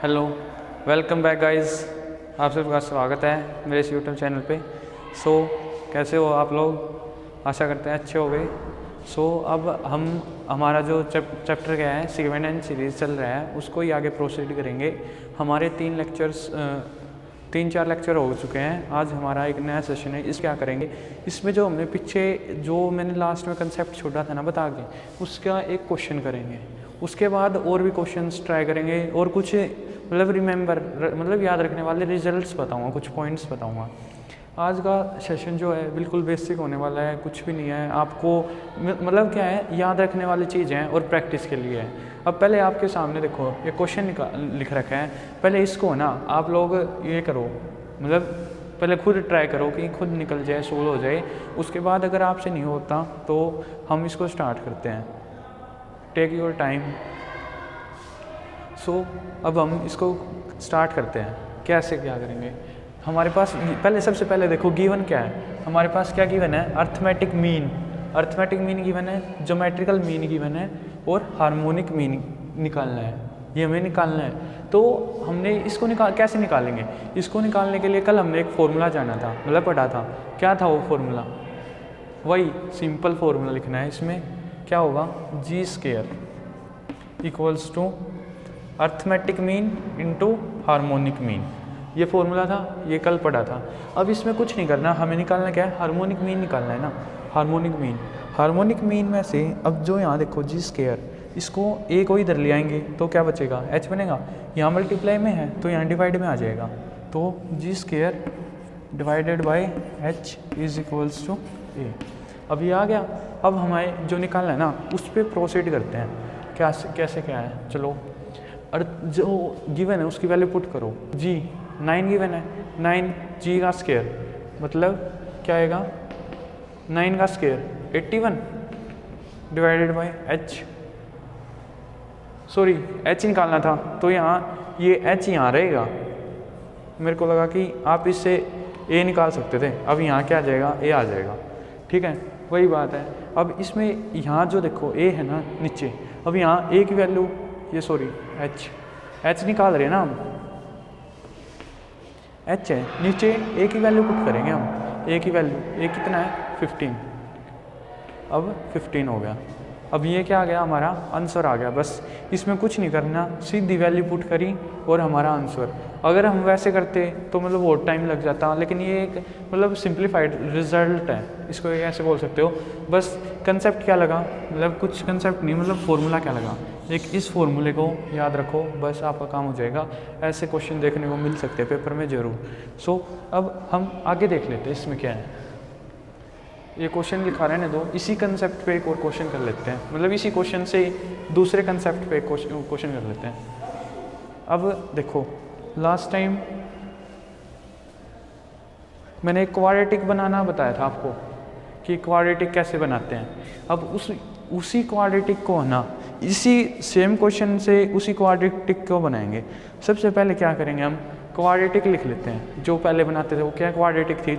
Hello, welcome back guys. आप सबका स्वागत है मेरे इस यूट्यूब चैनल पे। कैसे हो आप लोग? आशा करते हैं अच्छे हो गए। अब हम हमारा जो चैप्टर क्या है, सेगमेंट एंड सीरीज चल रहा है, उसको ही आगे प्रोसीड करेंगे। हमारे 3-4 लेक्चर हो चुके हैं। आज हमारा एक नया सेशन है। इस क्या करेंगे, इसमें जो हमने पीछे जो मैंने लास्ट में कंसेप्ट छोड़ा था ना बता के, उसका एक क्वेश्चन करेंगे। उसके बाद और भी क्वेश्चंस ट्राई करेंगे और कुछ मतलब याद रखने वाले रिजल्ट्स बताऊंगा, कुछ पॉइंट्स बताऊंगा। आज का सेशन जो है बिल्कुल बेसिक होने वाला है, कुछ भी नहीं है आपको, मतलब क्या है, याद रखने वाली चीज़ें हैं और प्रैक्टिस के लिए है। अब पहले आपके सामने देखो, ये क्वेश्चन लिख रखा है। पहले इसको ना आप लोग ये करो, मतलब पहले खुद ट्राई करो कि खुद निकल जाए, सोल्व हो जाए। उसके बाद अगर आपसे नहीं होता तो हम इसको स्टार्ट करते हैं। Take your time. अब हम इसको स्टार्ट करते हैं। कैसे क्या करेंगे? हमारे पास सबसे पहले देखो गिवन क्या है। हमारे पास क्या गिवन है? अर्थमेटिक मीन गिवन है, ज्योमेट्रिकल मीन गिवन है और हार्मोनिक मीन निकालना है। ये हमें निकालना है। तो हमने इसको कैसे निकालेंगे? इसको निकालने के लिए कल हमने एक फॉर्मूला जाना था, मतलब पढ़ा था। क्या था वो फॉर्मूला? वही सिंपल फॉर्मूला लिखना है। इसमें क्या होगा? g² equals to arithmetic mean into harmonic mean. ये फॉर्मूला था, ये कल पढ़ा था। अब इसमें कुछ नहीं करना, हमें निकालना क्या है? हार्मोनिक मीन निकालना है ना। हार्मोनिक मीन में से अब जो यहाँ देखो g², इसको a को इधर ले आएंगे तो क्या बचेगा? h बनेगा। यहाँ मल्टीप्लाई में है तो यहाँ डिवाइड में आ जाएगा। तो g² divided by h is equals to a। अब ये आ गया। अब हमें जो निकालना है ना, उस पर प्रोसीड करते हैं। कैसे क्या है? चलो, और जो गिवन है उसकी वैल्यू पुट करो। g 9 गिवन है, 9 g का स्क्वायर मतलब क्या आएगा? 9 का square 81 divided by h। Sorry, h निकालना था तो यहाँ ये h यहाँ रहेगा। मेरे को लगा कि आप इससे a निकाल सकते थे। अब यहाँ क्या आ जाएगा? a आ जाएगा। ठीक है, वही बात है। अब इसमें यहाँ जो देखो a है ना नीचे, अब यहाँ a की वैल्यू, ये सॉरी h निकाल रहे हैं ना हम, h है नीचे, a की वैल्यू पुट करेंगे हम। a की वैल्यू, a कितना है? 15। अब 15 हो गया। अब ये क्या आ गया? हमारा आंसर आ गया। बस इसमें कुछ नहीं करना, सीधी वैल्यू पुट करी और हमारा आंसर। अगर हम वैसे करते तो मतलब बहुत टाइम लग जाता, लेकिन ये एक मतलब सिंप्लीफाइड रिजल्ट है, इसको ऐसे बोल सकते हो। बस कंसेप्ट क्या लगा, मतलब कुछ कंसेप्ट नहीं, मतलब फॉर्मूला क्या लगा, एक इस फॉर्मूले को याद रखो, बस आपका काम हो जाएगा। ऐसे क्वेश्चन देखने को मिल सकते हैं पेपर में ज़रूर। अब हम आगे देख लेते हैं इसमें क्या है। ये क्वेश्चन लिखा रहने दो, इसी कंसेप्ट पे एक और क्वेश्चन कर लेते हैं, मतलब इसी क्वेश्चन से दूसरे कंसेप्ट पे क्वेश्चन कर लेते हैं। अब देखो, लास्ट टाइम मैंने एक क्वाड्रेटिक बनाना बताया था आपको कि क्वाड्रेटिक कैसे बनाते हैं। अब उसी क्वाड्रेटिक को ना, इसी सेम क्वेश्चन से उसी क्वाड्रेटिक को बनाएंगे। सबसे पहले क्या करेंगे, हम क्वाड्रेटिक लिख लेते हैं। जो पहले बनाते थे वो क्या क्वाड्रेटिक थी?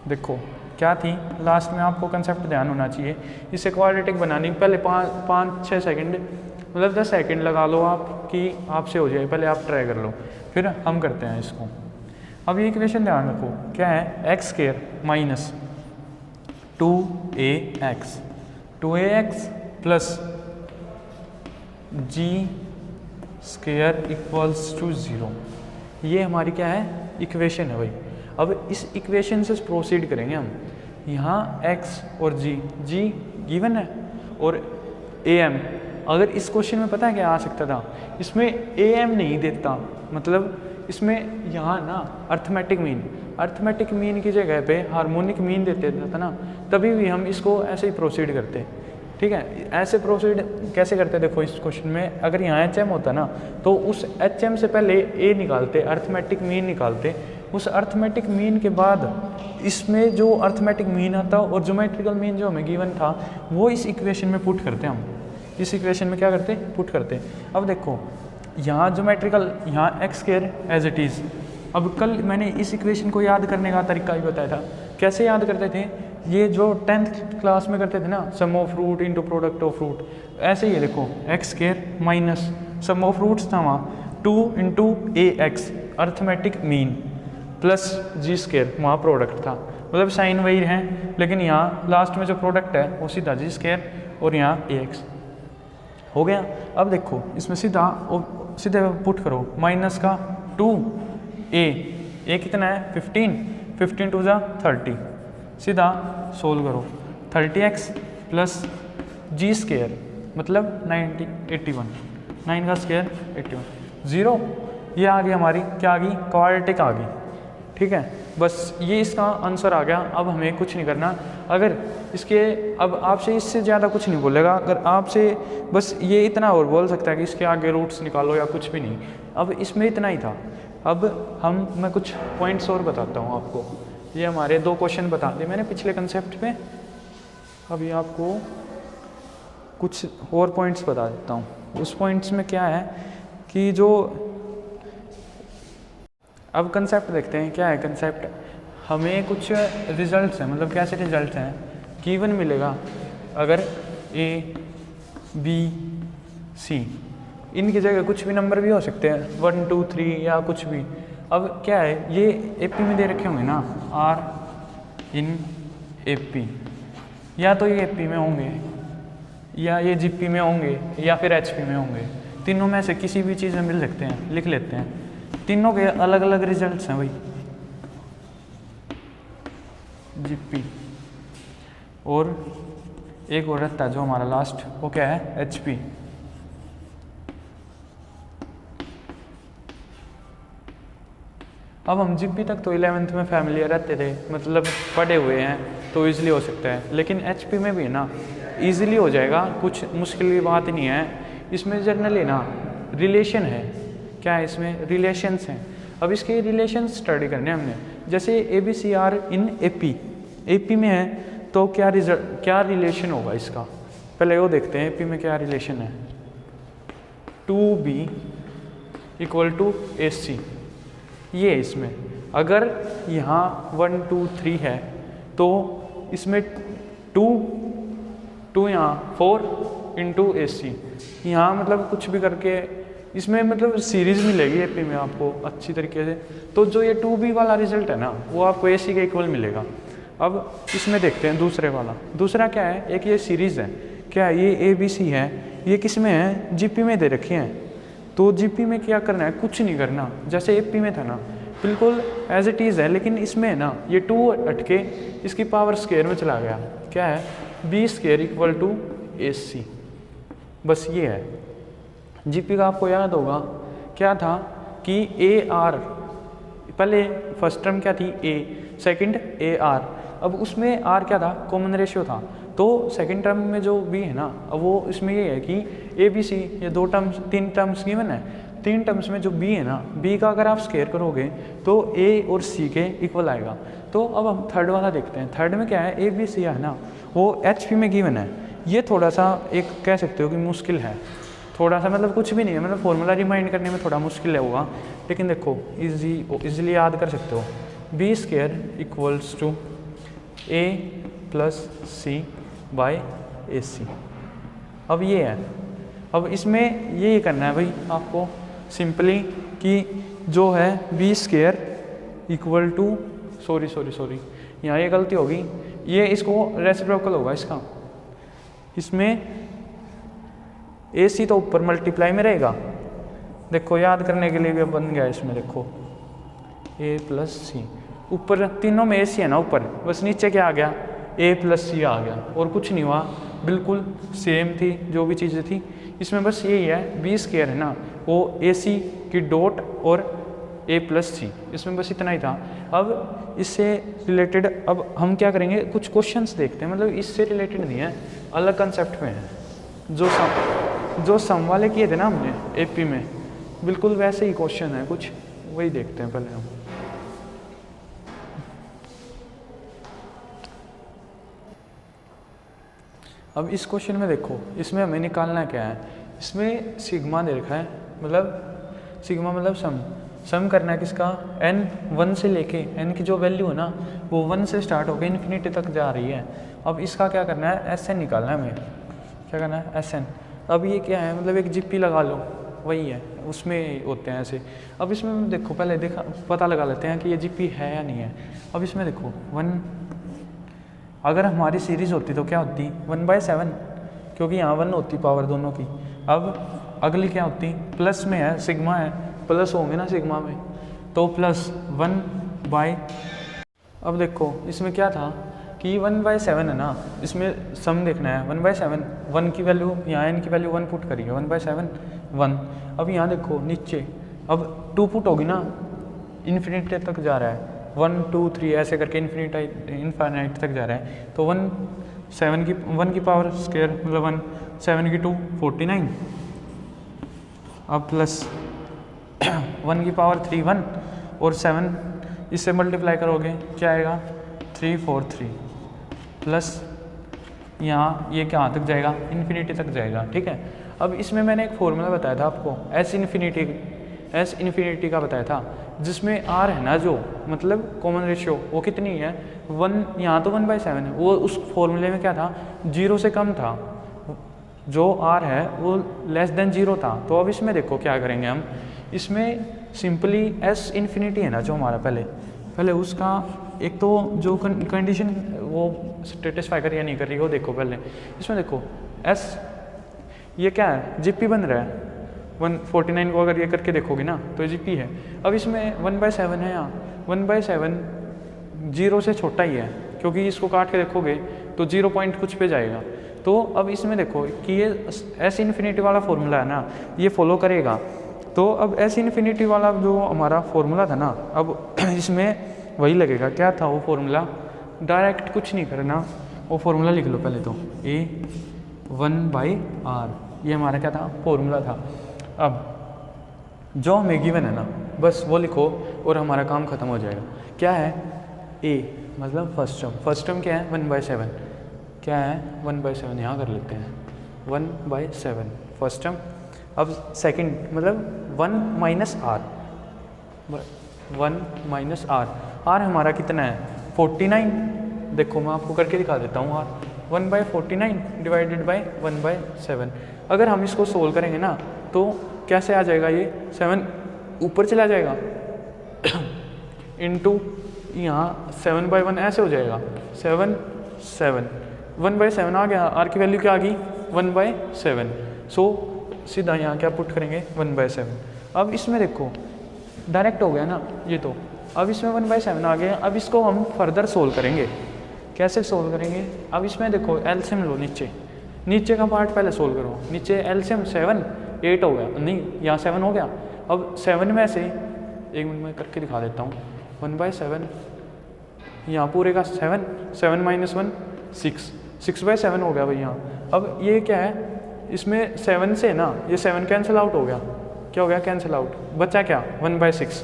देखो क्या थी, लास्ट में आपको कंसेप्ट ध्यान होना चाहिए। इसे क्वाड्रेटिक बनाने पहले 5-6 सेकंड, मतलब 10 सेकंड लगा लो आप कि आपसे हो जाए। पहले आप ट्राई कर लो, फिर हम करते हैं इसको। अब ये इक्वेशन ध्यान रखो, क्या है? x² minus 2ax plus g² equals to 0। ये हमारी क्या है? इक्वेशन है भाई। अब इस इक्वेशन से प्रोसीड करेंगे हम। यहाँ x और g गिवन है और am। अगर इस क्वेश्चन में पता है क्या आ सकता था? इसमें am नहीं देता, मतलब इसमें यहाँ ना अर्थमेटिक मीन की जगह पे हार्मोनिक मीन देते था ना, तभी भी हम इसको ऐसे ही प्रोसीड करते। ठीक है, ऐसे प्रोसीड कैसे करते? देखो इस क्वेश्चन में अगर यहाँ HM होता ना, तो उस HM से पहले a निकालते, अर्थमेटिक मीन निकालते। उस अर्थमेटिक मीन के बाद इसमें जो अर्थमेटिक मीन आता और ज्योमेट्रिकल मीन जो हमें गिवन था, वो इस इक्वेशन में पुट करते हम। इस इक्वेशन में क्या करते? पुट करते। अब देखो यहाँ ज्योमेट्रिकल, यहाँ x² एज इट इज़। अब कल मैंने इस इक्वेशन को याद करने का तरीका भी बताया था। कैसे याद करते थे? ये जो 10th क्लास में करते थे ना, sum of root into product of root, ऐसे ही देखो x² minus sum of roots था वहाँ, 2 इंटू ए एक्स अर्थमेटिक मीन प्लस जी स्केयर, वहाँ प्रोडक्ट था, मतलब साइन वही है, लेकिन यहाँ लास्ट में जो प्रोडक्ट है वो सीधा जी स्केयर और यहाँ ए एक्स हो गया। अब देखो इसमें सीधा सीधे पुट करो, माइनस का 2 ए कितना है 15 टू ज़ा 30, सीधा सोल्व करो 30x प्लस जी स्केयर मतलब 81, 9 का स्केयर 81, 0, ये आ गई हमारी क्या आ गई क्वाड्रेटिक आ गई, ठीक है। बस ये इसका आंसर आ गया। अब हमें कुछ नहीं करना, अगर इसके अब आपसे इससे ज़्यादा कुछ नहीं बोलेगा, अगर आपसे बस ये इतना और बोल सकता है कि इसके आगे रूट्स निकालो या कुछ भी नहीं, अब इसमें इतना ही था। अब मैं कुछ पॉइंट्स और बताता हूँ आपको, ये हमारे 2 क्वेश्चन बता दिए मैंने पिछले कंसेप्ट में, अभी आपको कुछ और पॉइंट्स बता देता हूँ। उस पॉइंट्स में क्या है कि जो अब कंसेप्ट देखते हैं क्या है कंसेप्ट, हमें कुछ रिजल्ट्स हैं, मतलब कैसे रिजल्ट्स हैं, गिवन मिलेगा अगर ए बी सी, इनकी जगह कुछ भी नंबर भी हो सकते हैं 1 2 3 या कुछ भी। अब क्या है ये एपी में दे रखे होंगे ना, आर इन एपी, या तो ये एपी में होंगे या ये जीपी में होंगे या फिर एचपी में होंगे, तीनों में से किसी भी चीज़ में मिल सकते हैं, लिख लेते हैं। तीनों के अलग अलग रिजल्ट्स हैं भाई, जीपी और एक और रहता है जो हमारा लास्ट, वो क्या है एचपी। अब हम जीपी तक तो 11th में फैमिलियर रहते थे, मतलब पढ़े हुए हैं तो इजीली हो सकता है, लेकिन एचपी में भी ना इजीली हो जाएगा, कुछ मुश्किल की बात नहीं है। इसमें जनरली ना रिलेशन है, क्या है इसमें रिलेशंस हैं। अब इसके रिलेशन स्टडी करने हमने, जैसे A B C are in AP में है तो क्या रिलेशन होगा इसका, पहले वो देखते हैं एपी में क्या रिलेशन है। 2b इक्वल टू AC, ये इसमें अगर यहाँ 1 2 3 है तो इसमें 2 यहाँ 4 इंटू AC, यहाँ मतलब कुछ भी करके इसमें मतलब सीरीज़ मिलेगी एपी में आपको अच्छी तरीके से। तो जो ये 2b वाला रिजल्ट है ना वो आपको AC के इक्वल मिलेगा। अब इसमें देखते हैं दूसरे वाला, दूसरा क्या है, एक ये सीरीज़ है, क्या है ये ABC है, ये किस में है जीपी में दे रखे हैं। तो जीपी में क्या करना है, कुछ नहीं करना, जैसे एपी में था ना बिल्कुल एज इट इज़ है, लेकिन इसमें है ना ये 2 हटके इसकी पावर स्केयर में चला गया, क्या है b square equal to AC, बस ये है। जीपी का आपको याद होगा क्या था कि AR, पहले फर्स्ट टर्म क्या थी A, सेकंड AR, अब उसमें R क्या था कॉमन रेशियो था, तो सेकंड टर्म में जो B है ना अब वो इसमें ये है कि ABC, ये 3 टर्म्स गिवन है, 3 टर्म्स में जो B है ना B का अगर आप स्केयर करोगे तो A और C के इक्वल आएगा। तो अब हम थर्ड वाला देखते हैं, थर्ड में क्या है ABC है ना वो HP में गिवन है, ये थोड़ा सा एक कह सकते हो कि मुश्किल है, थोड़ा सा मतलब कुछ भी नहीं है, मतलब फॉर्मूला रिमाइंड करने में थोड़ा मुश्किल है होगा, लेकिन देखो इजीली याद कर सकते हो। B square equals to A plus C by AC, अब ये है। अब इसमें ये करना है भाई आपको सिंपली कि जो है B square equal to sorry यहाँ ये गलती होगी, ये इसको रेसिप्रोकल होगा इसका, इसमें AC तो ऊपर मल्टीप्लाई में रहेगा, देखो याद करने के लिए भी बन गया इसमें, देखो A प्लस C, ऊपर तीनों में AC है ना ऊपर, बस नीचे क्या आ गया A प्लस C आ गया, और कुछ नहीं हुआ, बिल्कुल सेम थी जो भी चीज़ें थी इसमें, बस यही है B स्केयर है ना वो AC की डॉट और A प्लस C, इसमें बस इतना ही था। अब इससे रिलेटेड अब हम क्या करेंगे, कुछ क्वेश्चंस देखते हैं, मतलब इससे रिलेटेड नहीं है, अलग कंसेप्ट में है, जो सम वाले किए थे ना हमने AP में, बिल्कुल वैसे ही क्वेश्चन है कुछ, वही देखते हैं पहले हम। अब इस क्वेश्चन में देखो, इसमें हमें निकालना क्या है, इसमें सिग्मा दे रखा है, मतलब सिग्मा मतलब सम करना है किसका, n 1 से लेके n की जो वैल्यू है ना वो 1 से स्टार्ट होकर इन्फिनिटी तक जा रही है। अब इसका क्या करना है, Sn निकालना है हमें, क्या करना है Sn। अब ये क्या है, मतलब एक जीपी लगा लो, वही है, उसमें होते हैं ऐसे। अब इसमें देखो पहले पता लगा लेते हैं कि ये जीपी है या नहीं है। अब इसमें देखो 1, अगर हमारी सीरीज़ होती तो क्या होती 1/7, क्योंकि यहाँ 1 होती पावर दोनों की। अब अगली क्या होती, प्लस में है, सिग्मा है, प्लस होंगे ना सिग्मा में, तो +1/। अब देखो इसमें क्या था कि 1/7 है ना, इसमें सम देखना है 1/7, 1 की वैल्यू यहाँ n की वैल्यू 1 पुट करिए, 1/7 1। अब यहाँ देखो नीचे अब 2 पुट होगी ना, इन्फिनिटी तक जा रहा है, 1 2 3 ऐसे करके इन्फिनिट तक जा रहा है। तो 1 की पावर स्क्वायर मतलब 1, 7 की 2 49, अब प्लस 1 की पावर 3 1 और 7 इससे मल्टीप्लाई करोगे क्या आएगा 343 प्लस यहाँ ये कहाँ तक जाएगा, इन्फिनिटी तक जाएगा। ठीक है, अब इसमें मैंने एक फॉर्मूला बताया था आपको, एस इन्फिनिटी का बताया था, जिसमें आर है ना जो मतलब कॉमन रेशियो वो कितनी है 1, यहाँ तो 1/7 है, वो उस फॉर्मूले में क्या था 0 से कम था, जो आर है वो <0 था। तो अब इसमें देखो क्या करेंगे हम, इसमें सिंपली एस इन्फिनिटी है ना जो हमारा पहले उसका एक तो जो कंडीशन वो सेटिस्फाई कर या नहीं कर रही वो देखो पहले। इसमें देखो एस ये क्या है जीपी बन रहा है 149 को, अगर ये करके देखोगे ना तो जीपी है। अब इसमें 1/7 है, यहाँ 1/7 0 से छोटा ही है, क्योंकि इसको काट के देखोगे तो 0 पॉइंट कुछ पे जाएगा। तो अब इसमें देखो कि ये एस इन्फिनिटी वाला फॉर्मूला है ना, ये फॉलो करेगा। तो अब एस इन्फिनिटी वाला जो हमारा फॉर्मूला था ना, अब इसमें वही लगेगा। क्या था वो फॉर्मूला, डायरेक्ट कुछ नहीं करना, वो फॉर्मूला लिख लो पहले तो, A1/R, ये हमारा क्या था फॉर्मूला था। अब जो हमें गिवन है ना बस वो लिखो और हमारा काम ख़त्म हो जाएगा। क्या है A मतलब फर्स्ट टर्म क्या है 1/7, क्या है 1/7, यहाँ कर लेते हैं 1/7 फर्स्ट टर्म। अब सेकंड मतलब 1 - R, R हमारा कितना है 49, देखो मैं आपको करके दिखा देता हूँ। R 1/49 divided by 1/7। अगर हम इसको सोल्व करेंगे ना तो कैसे आ जाएगा, ये 7 ऊपर चला जाएगा इनटू यहाँ 7/1 ऐसे हो जाएगा 7 1/7 आ गया। R की वैल्यू क्या आ गई 1/7। सो सीधा यहाँ क्या पुट करेंगे 1/7। अब इसमें देखो डायरेक्ट हो गया ना ये, तो अब इसमें 1/7 आ गया। अब इसको हम फर्दर सोल्व करेंगे। कैसे सोल्व करेंगे, अब इसमें देखो एलसीएम लो, नीचे का पार्ट पहले सोल्व करो। नीचे एलसीएम 7 8 हो गया, नहीं यहाँ 7 हो गया। अब 7 में से 1 मिनट में करके दिखा देता हूँ, 1/7 यहाँ पूरे का 7 7 - 1 6/7 हो गया भाई यहाँ। अब ये क्या है, इसमें 7 से ना ये 7 कैंसिल आउट हो गया, क्या हो गया कैंसिल आउट, बचा क्या 1/6,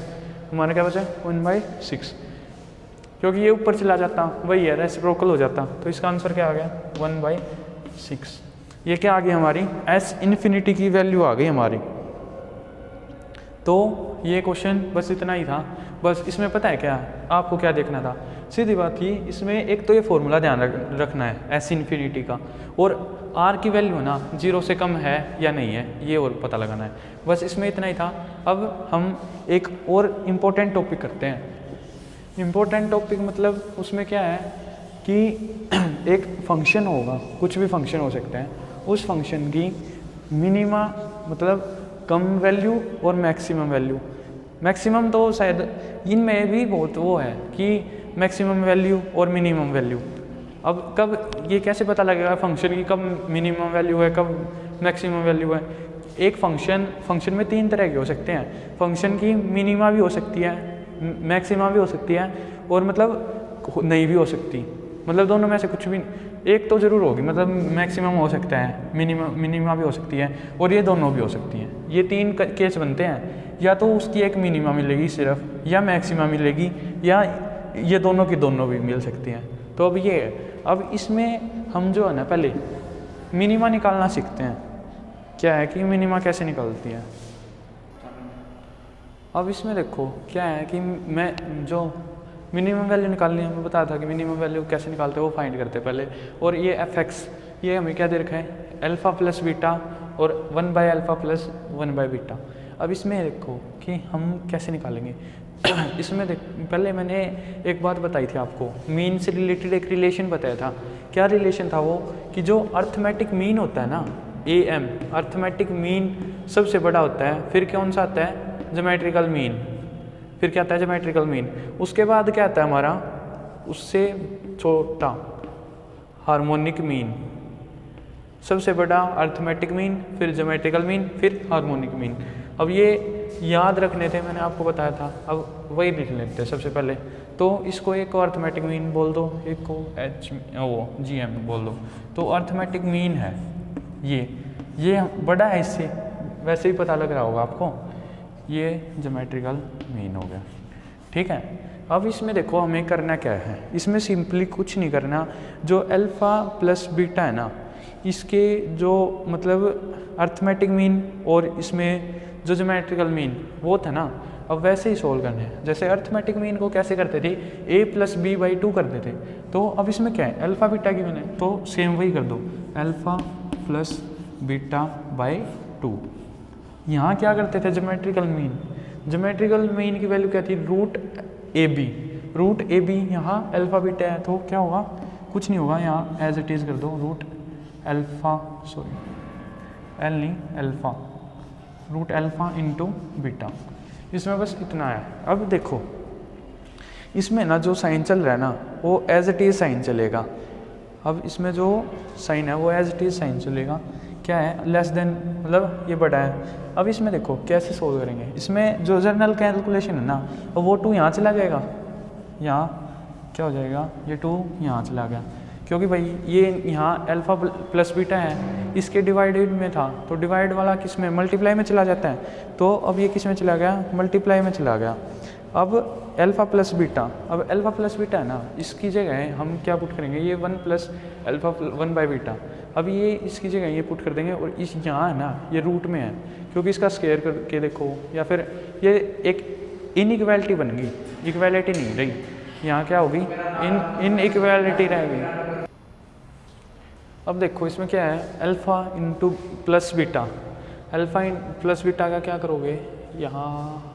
हमारा क्या बचा 1/6, क्योंकि ये ऊपर चला जाता वही है रेसिप्रोकल हो जाता। तो इसका आंसर क्या आ गया 1/6। ये क्या आ गई हमारी एस इन्फिनिटी की वैल्यू आ गई हमारी। तो ये क्वेश्चन बस इतना ही था। बस इसमें पता है क्या आपको क्या देखना था, सीधी बात थी, इसमें एक तो ये फॉर्मूला ध्यान रखना है एस इन्फिनिटी का, और आर की वैल्यू ना 0 से कम है या नहीं है ये और पता लगाना है। बस इसमें इतना ही था। अब हम एक और इम्पोर्टेंट टॉपिक करते हैं। इम्पोर्टेंट टॉपिक मतलब उसमें क्या है कि एक फंक्शन होगा, कुछ भी फंक्शन हो सकता है, उस फंक्शन की मिनिमा मतलब कम वैल्यू और मैक्सिमम वैल्यू। मैक्सिमम तो शायद इनमें भी बहुत वो है कि मैक्सिमम वैल्यू और मिनिमम वैल्यू। अब कब ये कैसे पता लगेगा फंक्शन की कब मिनिमम वैल्यू है कब मैक्सिमम वैल्यू है। एक फंक्शन में 3 तरह के हो सकते हैं। फंक्शन की मिनिमा भी हो सकती है, मैक्सिमा भी हो सकती है, और मतलब नहीं भी हो सकती, मतलब दोनों में से कुछ भी एक तो ज़रूर होगी, मतलब मैक्सिमम हो सकता है, मिनिमा भी हो सकती है, और ये दोनों भी हो सकती हैं। ये 3 केस बनते हैं, या तो उसकी एक मिनिमा मिलेगी सिर्फ, या मैक्सिमा मिलेगी, या ये दोनों की दोनों भी मिल सकती हैं। तो अब ये है, अब इसमें हम जो है ना पहले मिनिमा निकालना सीखते हैं। क्या है कि मिनिमा कैसे निकलती है। अब इसमें देखो क्या है कि मैं जो मिनिमम वैल्यू निकालनी है, हमें बताया था कि मिनिमम वैल्यू कैसे निकालते हैं वो फाइंड करते हैं पहले। और ये fx ये हमें क्या दे रखा है अल्फ़ा प्लस बीटा और 1/α प्लस 1/β। अब इसमें देखो कि हम कैसे निकालेंगे। इसमें देख, पहले मैंने एक बात बताई थी आपको, मीन से रिलेटेड एक रिलेशन बताया था। क्या रिलेशन था वो, कि जो अर्थमेटिक मीन होता है ना, AM अर्थमेटिक मीन सबसे बड़ा होता है, फिर कौन सा आता है, ज्योमेट्रिकल मीन, फिर क्या आता है, ज्योमेट्रिकल मीन, उसके बाद क्या आता है हमारा, उससे छोटा हार्मोनिक मीन, सबसे बड़ा अर्थमेटिक मीन, फिर ज्योमेट्रिकल मीन, फिर हार्मोनिक मीन। अब ये याद रखने थे, मैंने आपको बताया था, अब वही लिख लेते हैं सबसे पहले। तो इसको एक को अर्थमेटिक मीन बोल दो, एक को GM बोल दो। तो अर्थमेटिक मीन है ये बड़ा है, इससे वैसे ही पता लग रहा होगा आपको, ये ज्योमेट्रिकल मीन हो गया, ठीक है। अब इसमें देखो हमें करना क्या है, इसमें सिंपली कुछ नहीं करना, जो अल्फ़ा प्लस बीटा है ना, इसके जो मतलब अर्थमेटिक मीन और इसमें जो ज्योमेट्रिकल मीन वो था ना, अब वैसे ही सोल्व करने हैं। जैसे अर्थमेटिक मीन को कैसे करते थे, a + b/2 करते थे, तो अब इसमें क्या है, अल्फ़ा बीटा गिवन है, तो सेम वही कर दो, अल्फ़ा प्लस बीटा/2। यहाँ क्या करते थे, ज्योमेट्रिकल मीन की वैल्यू क्या थी, रूट ए बी, यहाँ अल्फ़ा बीटा है, तो क्या होगा, कुछ नहीं होगा, यहाँ एज इट इज़ कर दो, रूट अल्फ़ा इंटू बीटा। इसमें बस इतना है। अब देखो इसमें ना जो साइन चल रहा है ना, वो एज इट इज़ साइन चलेगा। अब इसमें जो साइन है वो एज इट इज़ साइन चलेगा, क्या है, लेस देन, मतलब ये बड़ा है। अब इसमें देखो कैसे सोल्व करेंगे, इसमें जो जनरल कैलकुलेशन है ना, वो 2 यहाँ चला जाएगा, यहाँ क्या हो जाएगा, ये 2 यहाँ चला गया, क्योंकि भाई ये यहाँ अल्फ़ा प्लस बीटा है, इसके डिवाइडेड में था, तो डिवाइड वाला किस में, मल्टीप्लाई में चला जाता है, तो अब ये किस में चला गया, मल्टीप्लाई में चला गया। अब अल्फ़ा प्लस बीटा, अब अल्फ़ा प्लस बीटा है ना, इसकी जगह हम क्या पुट करेंगे, ये 1 + अल्फ़ा 1/β। अब ये इसकी जगह ये पुट कर देंगे, और इस यहाँ है ना, ये रूट में है, क्योंकि इसका स्क्वायर करके देखो, या फिर ये एक इनइक्वालिटी बन गई, इक्वालिटी नहीं रही, यहाँ क्या होगी, इनइक्वालिटी रहेगी। अब देखो इसमें क्या है, alpha into plus beta, alpha plus beta का क्या करोगे, यहाँ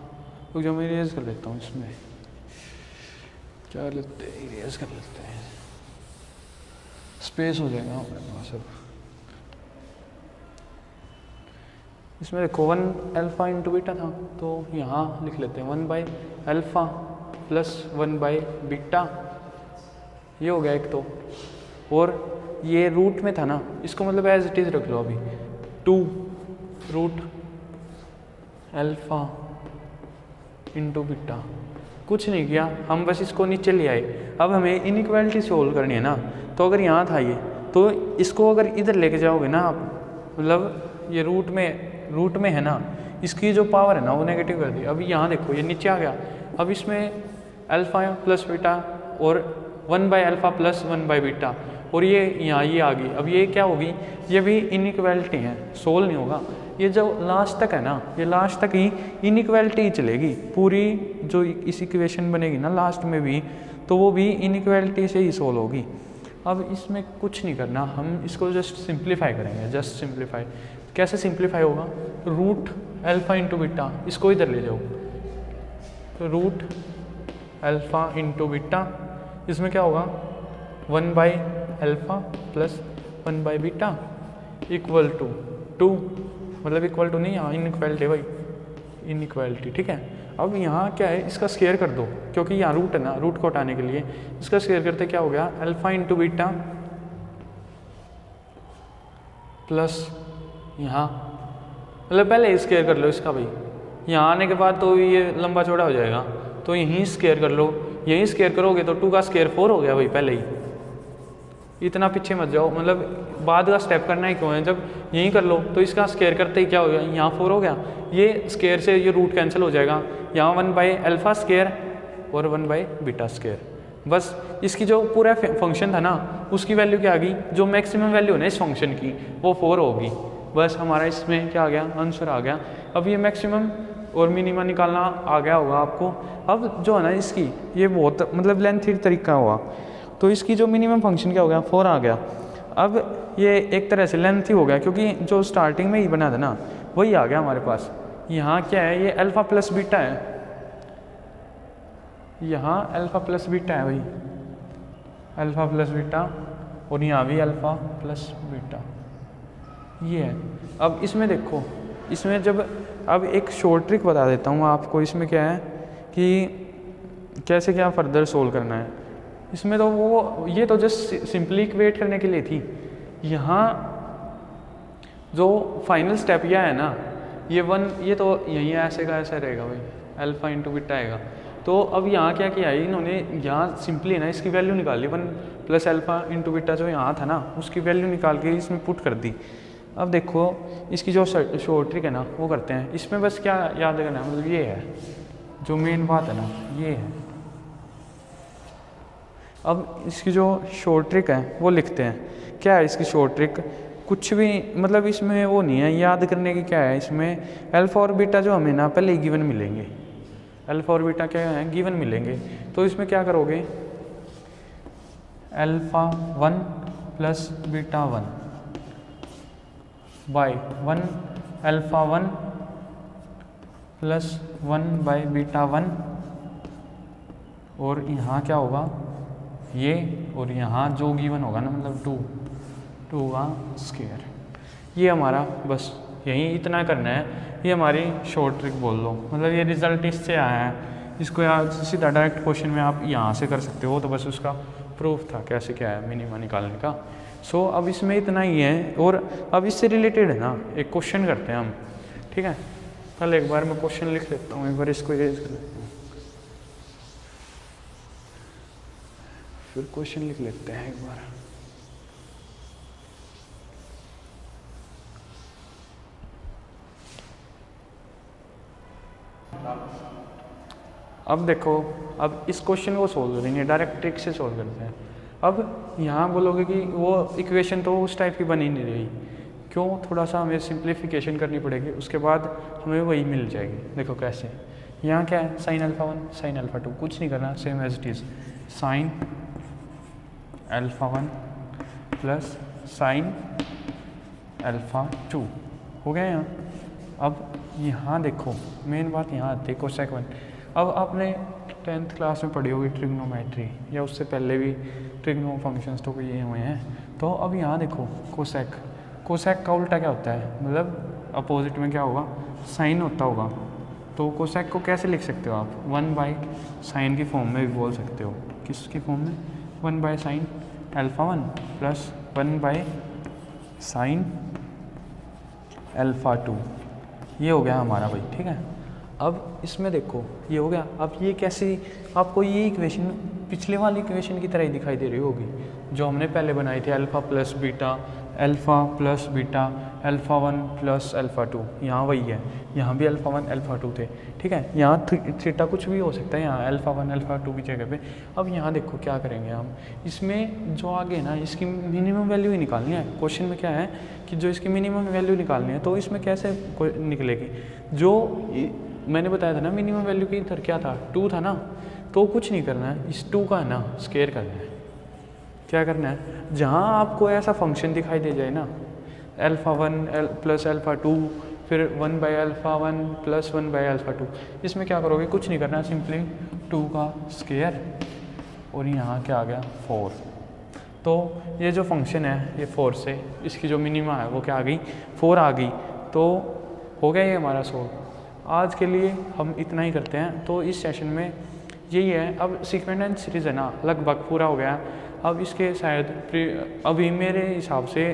जो मैं इरेज कर लेता हूँ, इसमें क्या लेते हैं, इरेज कर लेते हैं, स्पेस हो जाएगा हमारे पास। अब इसमें देखो 1 अल्फ़ा इंटू बीटा था, तो यहाँ लिख लेते हैं 1/अल्फ़ा प्लस 1/बीटा, ये हो गया एक तो, और ये रूट में था ना, इसको मतलब एज इट इज़ रख लो अभी, 2 रूट अल्फ़ा इंटू बीटा। कुछ नहीं किया, हम बस इसको नीचे ले आए। अब हमें इनइक्वालिटी सोल्व करनी है ना, तो अगर यहाँ था ये, तो इसको अगर इधर लेके जाओगे ना आप, मतलब ये रूट में है ना, इसकी जो पावर है ना वो नेगेटिव कर दी। अभी यहाँ देखो ये नीचे आ गया, अब इसमें अल्फ़ा प्लस बीटा और 1/अल्फ़ा प्लस 1/बीटा, और ये यहाँ ये आ गई। अब ये क्या होगी, ये भी इनइक्वालिटी है, सोल्व नहीं होगा। ये जो लास्ट तक है ना, ये लास्ट तक ही इनइक्वालिटी ही चलेगी, पूरी जो इस इक्वेशन बनेगी ना लास्ट में भी, तो वो भी इनइक्वालिटी से ही सोल्व होगी। अब इसमें कुछ नहीं करना, हम इसको जस्ट सिंप्लीफाई करेंगे, जस्ट सिंप्लीफाई। कैसे सिंप्लीफाई होगा, रूट अल्फ़ा इंटू बीटा, इसको इधर ले जाओ, तो रूट अल्फ़ा इंटू बीटा, इसमें क्या होगा 1/अल्फ़ा प्लस 1/बीटा इक्वल टू 2, मतलब इक्वल टू नहीं, यहाँ इनइक्वालिटी भाई, इनइक्वालिटी, ठीक है। अब यहाँ क्या है, इसका स्क्वायर कर दो, क्योंकि यहाँ रूट है ना, रूट को हटाने के लिए इसका स्क्वायर करते क्या हो गया, अल्फ़ा इंटू बीटा प्लस यहाँ, मतलब पहले स्क्वायर कर लो इसका भाई, यहाँ आने के बाद तो ये लंबा चौड़ा हो जाएगा, तो यहीं स्क्वायर कर लो, यहीं स्क्वायर करोगे तो 2 का स्क्वायर 4 हो गया भाई पहले ही। इतना पीछे मत जाओ, मतलब बाद का स्टेप करना ही क्यों है, जब यहीं कर लो तो इसका स्क्वायर करते ही क्या हो गया, यहाँ 4 हो गया, ये स्क्वायर से ये रूट कैंसिल हो जाएगा, यहाँ 1/अल्फ़ा स्क्वायर और 1/बीटा स्क्वायर। बस इसकी जो पूरा फंक्शन था ना, उसकी वैल्यू क्या आ गई, जो मैक्सिमम वैल्यू है ना इस फंक्शन की, वो 4 होगी। बस हमारा इसमें क्या आ गया, आंसर आ गया। अब ये मैक्सिमम और मिनिमम निकालना आ गया होगा आपको। अब जो है ना इसकी, ये बहुत मतलब लेंथी तरीका हुआ, तो इसकी जो मिनिमम फंक्शन क्या हो गया, 4 आ गया। अब ये एक तरह से लेंथ ही हो गया, क्योंकि जो स्टार्टिंग में ही बना था ना वही आ गया हमारे पास। यहाँ क्या है, ये अल्फ़ा प्लस बीटा है, यहाँ अल्फ़ा प्लस बीटा है, वही अल्फ़ा प्लस बीटा, और यहाँ भी अल्फ़ा प्लस बीटा, ये है। अब इसमें देखो, इसमें जब अब एक शॉर्ट ट्रिक बता देता हूँ आपको। इसमें क्या है कि कैसे क्या फर्दर सोल्व करना है। इसमें तो वो ये तो जस्ट सिंपली इक्वेट करने के लिए थी। यहाँ जो फाइनल स्टेप यह है ना, ये तो यही ऐसे का ऐसा रहेगा भाई, अल्फ़ा इंटू बीटा आएगा। तो अब यहाँ क्या किया है इन्होंने, यहाँ सिंपली ना इसकी वैल्यू निकाल ली, 1 प्लस अल्फ़ा इंटू बीटा जो यहाँ था ना उसकी वैल्यू निकाल के इसमें पुट कर दी। अब देखो इसकी जो शॉर्ट ट्रिक है ना वो करते हैं। इसमें बस क्या याद करना है, मतलब ये है जो मेन बात है ना, ये है। अब इसकी जो शॉर्ट ट्रिक है वो लिखते हैं। क्या है इसकी शॉर्ट ट्रिक, कुछ भी मतलब इसमें वो नहीं है याद करने की। क्या है इसमें, अल्फ़ा और बीटा जो हमें ना पहले गिवन मिलेंगे, अल्फ़ा और बीटा क्या है गिवन मिलेंगे। तो इसमें क्या करोगे, alpha 1 plus beta 1 by 1 alpha 1 plus 1 by beta 1, और यहाँ क्या होगा ये, और यहाँ जो गिवन होगा ना मतलब 2 का स्क्वायर। ये हमारा बस यही इतना करना है। ये हमारी शॉर्ट ट्रिक बोल लो, मतलब ये रिज़ल्ट इससे आया है। इसको यार सीधा डायरेक्ट क्वेश्चन में आप यहाँ से कर सकते हो, तो बस उसका प्रूफ था कैसे क्या है मिनिमा निकालने का। सो अब इसमें इतना ही है। और अब इससे रिलेटेड है ना एक क्वेश्चन करते हैं हम, ठीक है। कल एक बार मैं क्वेश्चन लिख लेता हूँ, एक बार इसको इरेज कर लेता हूँ, फिर क्वेश्चन लिख लेते हैं एक बार। अब देखो, अब इस क्वेश्चन को सोल्व करेंगे, डायरेक्ट ट्रिक से सोल्व करते हैं। अब यहाँ बोलोगे कि वो इक्वेशन तो उस टाइप की बनी नहीं रही, क्यों, थोड़ा सा हमें सिंप्लीफिकेशन करनी पड़ेगी, उसके बाद हमें वही मिल जाएगी। देखो कैसे, यहाँ क्या है, साइन अल्फ़ा 1 साइन अल्फ़ा 2, कुछ नहीं करना, same as it is, sine alpha 1 plus sine alpha 2 हो गया यहाँ। अब यहाँ देखो मेन बात यहाँ आती है कोसेक 1। अब आपने 10th क्लास में पढ़ी होगी ट्रिग्नोमेट्री, या उससे पहले भी ट्रिग्नो फंक्शंस तो ये हुए हैं। तो अब यहाँ देखो कोसेक का उल्टा क्या होता है, मतलब अपोजिट में क्या होगा, साइन होता होगा। तो कोसेक को कैसे लिख सकते हो आप, 1 बाई साइन की फॉर्म में भी बोल सकते हो। किसकी फॉर्म में, 1 by sine alpha 1 plus 1 by sine alpha 2, ये हो गया हमारा भाई, ठीक है। अब इसमें देखो ये हो गया। अब ये कैसे, आपको ये इक्वेशन पिछले वाली इक्वेशन की तरह ही दिखाई दे रही होगी जो हमने पहले बनाई थी, alpha plus beta alpha 1 plus alpha 2, यहाँ वही है, यहाँ भी अल्फ़ा 1 अल्फ़ा 2 थे, ठीक है। यहाँ थीटा कुछ भी हो सकता है, यहाँ अल्फ़ा 1 अल्फ़ा 2 की जगह पे। अब यहाँ देखो क्या करेंगे हम, इसमें जो आगे ना इसकी मिनिमम वैल्यू ही निकालनी है। क्वेश्चन में क्या है कि जो इसकी मिनिमम वैल्यू निकालनी है, तो इसमें कैसे निकलेगी, जो मैंने बताया था ना मिनिमम वैल्यू की इधर क्या था, 2 था ना, तो कुछ नहीं करना है, इस 2 का है ना स्क्वायर करना है। क्या करना है, जहाँ आपको ऐसा फंक्शन दिखाई दे जाए ना, अल्फ़ा 1 प्लस अल्फ़ा 2, फिर 1 by alpha 1 plus 1 by alpha 2, इसमें क्या करोगे, कुछ नहीं करना, सिंपली 2 का स्क्वायर, और यहाँ क्या आ गया 4। तो ये जो फंक्शन है ये 4 से इसकी जो मिनिमा है वो क्या आ गई, 4 आ गई। तो हो गया ये हमारा सोल्व। आज के लिए हम इतना ही करते हैं। तो इस सेशन में यही है। अब सीक्वेंट एंड सीरीज़ है ना लगभग पूरा हो गया। अब इसके शायद अभी मेरे हिसाब से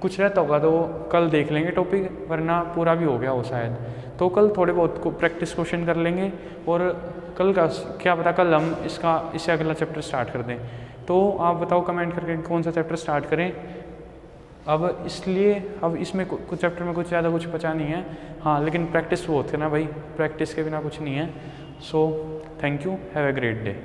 कुछ रहता होगा तो कल देख लेंगे टॉपिक, वरना पूरा भी हो गया हो शायद। तो कल थोड़े बहुत को प्रैक्टिस क्वेश्चन कर लेंगे, और कल का क्या पता कल हम इससे अगला चैप्टर स्टार्ट कर दें। तो आप बताओ कमेंट करके कौन सा चैप्टर स्टार्ट करें। अब इसलिए अब इसमें कुछ चैप्टर में कुछ ज़्यादा कुछ बचा नहीं है, हाँ, लेकिन प्रैक्टिस वो होती है ना भाई, प्रैक्टिस के बिना कुछ नहीं है। So thank you, have a great day.